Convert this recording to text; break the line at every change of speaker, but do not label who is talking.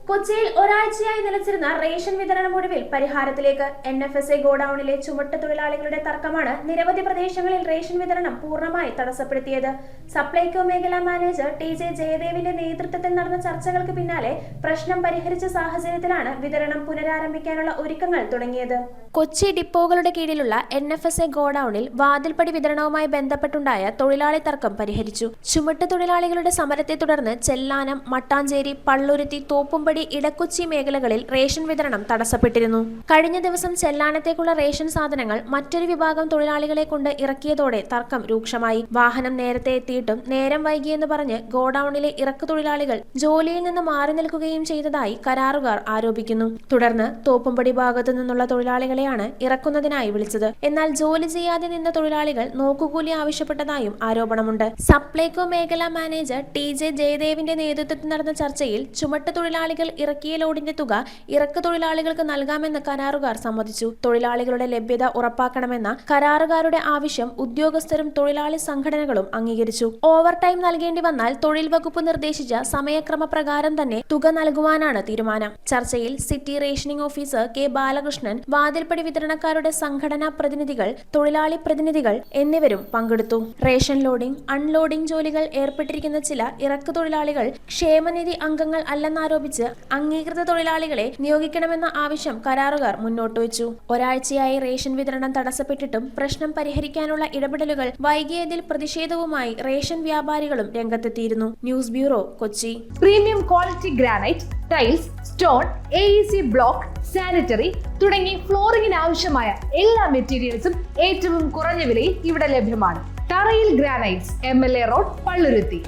കൊച്ചിയിൽ ഒരാഴ്ചയായി നിലച്ചിരുന്ന റേഷൻ വിതരണം ഒടുവിൽ പരിഹാരത്തിലേക്ക്. NFSA ഗോഡൌണിലെ ചുമട്ട് തൊഴിലാളികളുടെ തർക്കമാണ് നിരവധി പ്രദേശങ്ങളിൽ റേഷൻ വിതരണം പൂർണ്ണമായി തടസ്സപ്പെടുത്തിയത്. സപ്ലൈകോ മേഖലാ മാനേജർ TJ ജയദേവിന്റെ നേതൃത്വത്തിൽ നടന്ന ചർച്ചകൾക്ക് പിന്നാലെ പ്രശ്നം പരിഹരിച്ച സാഹചര്യത്തിലാണ് വിതരണം പുനരാരംഭിക്കാനുള്ള ഒരുക്കങ്ങൾ തുടങ്ങിയത്. കൊച്ചി ഡിപ്പോകളുടെ കീഴിലുള്ള NFSA ഗോഡൌണിൽ വാതിൽപ്പടി വിതരണവുമായി ബന്ധപ്പെട്ടുണ്ടായ തൊഴിലാളി തർക്കം പരിഹരിച്ചു. ചുമട്ട് തൊഴിലാളികളുടെ സമരത്തെ തുടർന്ന് ചെല്ലാനം, മട്ടാഞ്ചേരി, പള്ളുരുത്തി, തോപ്പുംപടി, ഇടക്കൊച്ചി മേഖലകളിൽ റേഷൻ വിതരണം തടസ്സപ്പെട്ടിരുന്നു. കഴിഞ്ഞ ദിവസം ചെല്ലാനത്തേക്കുള്ള റേഷൻ സാധനങ്ങൾ മറ്റൊരു വിഭാഗം തൊഴിലാളികളെ കൊണ്ട് ഇറക്കിയതോടെ തർക്കം രൂക്ഷമായി. വാഹനം നേരത്തെ എത്തിയിട്ടും നേരം വൈകിയെന്ന് പറഞ്ഞ് ഗോഡൌണിലെ ഇറക്കു തൊഴിലാളികൾ ജോലിയിൽ നിന്ന് മാറി നിൽക്കുകയും ചെയ്തതായി കരാറുകാർ ആരോപിക്കുന്നു. തുടർന്ന് തോപ്പുംപടി ഭാഗത്തു നിന്നുള്ള തൊഴിലാളികളെയാണ് ഇറക്കുന്നതിനായി വിളിച്ചത്. എന്നാൽ ജോലി ചെയ്യാതെ നിന്ന തൊഴിലാളികൾ നോക്കുകൂലി ആവശ്യപ്പെട്ടതായും ആരോപണമുണ്ട്. സപ്ലൈകോ മേഖലാ മാനേജർ TJ ജയദേവിന്റെ നേതൃത്വത്തിൽ നടന്ന ചർച്ചയിൽ ചുമട്ട് തൊഴിലാളികൾ ഇറക്കിയ ലോഡിന്റെ തുക ഇറക്കു തൊഴിലാളികൾക്ക് നൽകാമെന്ന് കരാറുകാർ സമ്മതിച്ചു. തൊഴിലാളികളുടെ ലഭ്യത ഉറപ്പാക്കണമെന്ന കരാറുകാരുടെ ആവശ്യം ഉദ്യോഗസ്ഥരും തൊഴിലാളി സംഘടനകളും അംഗീകരിച്ചു. ഓവർ ടൈം നൽകേണ്ടി വന്നാൽ തൊഴിൽ വകുപ്പ് നിർദ്ദേശിച്ച സമയക്രമപ്രകാരം തന്നെ തുക നൽകുവാനാണ് തീരുമാനം. ചർച്ചയിൽ city rationing officer K Balakrishnan, വാതിൽപ്പടി വിതരണക്കാരുടെ സംഘടനാ പ്രതിനിധികൾ, തൊഴിലാളി പ്രതിനിധികൾ എന്നിവരും പങ്കെടുത്തു. റേഷൻ ലോഡിംഗ്, അൺലോഡിംഗ് ജോലികൾ ഏർപ്പെട്ടിരിക്കുന്ന ചില ഇറക്കു തൊഴിലാളികൾ ക്ഷേമനിധി അംഗങ്ങൾ അല്ലെന്നാരോപിച്ച് അംഗീകൃത തൊഴിലാളികളെ നിയോഗിക്കണമെന്ന ആവശ്യം കരാറുകാർ മുന്നോട്ട് വെച്ചു. ഒരാഴ്ചയായി റേഷൻ വിതരണം തടസ്സപ്പെട്ടിട്ടും പ്രശ്നം പരിഹരിക്കാനുള്ള ഇടപെടലുകൾ വൈകിയതിൽ പ്രതിഷേധവുമായി റേഷൻ വ്യാപാരികളും രംഗത്തെത്തിയിരുന്നു. News bureau, Kochi.
Premium quality granite, tiles, stone, AEC block, sanitary തുടങ്ങി ഫ്ലോറിംഗിന് ആവശ്യമായ എല്ലാ മെറ്റീരിയൽസും ഏറ്റവും കുറഞ്ഞ വിലയിൽ ഇവിടെ ലഭ്യമാണ്. തറയിൽ ഗ്രാനൈറ്റ്സ്, MLA റോഡ്, പള്ളുരുത്തി.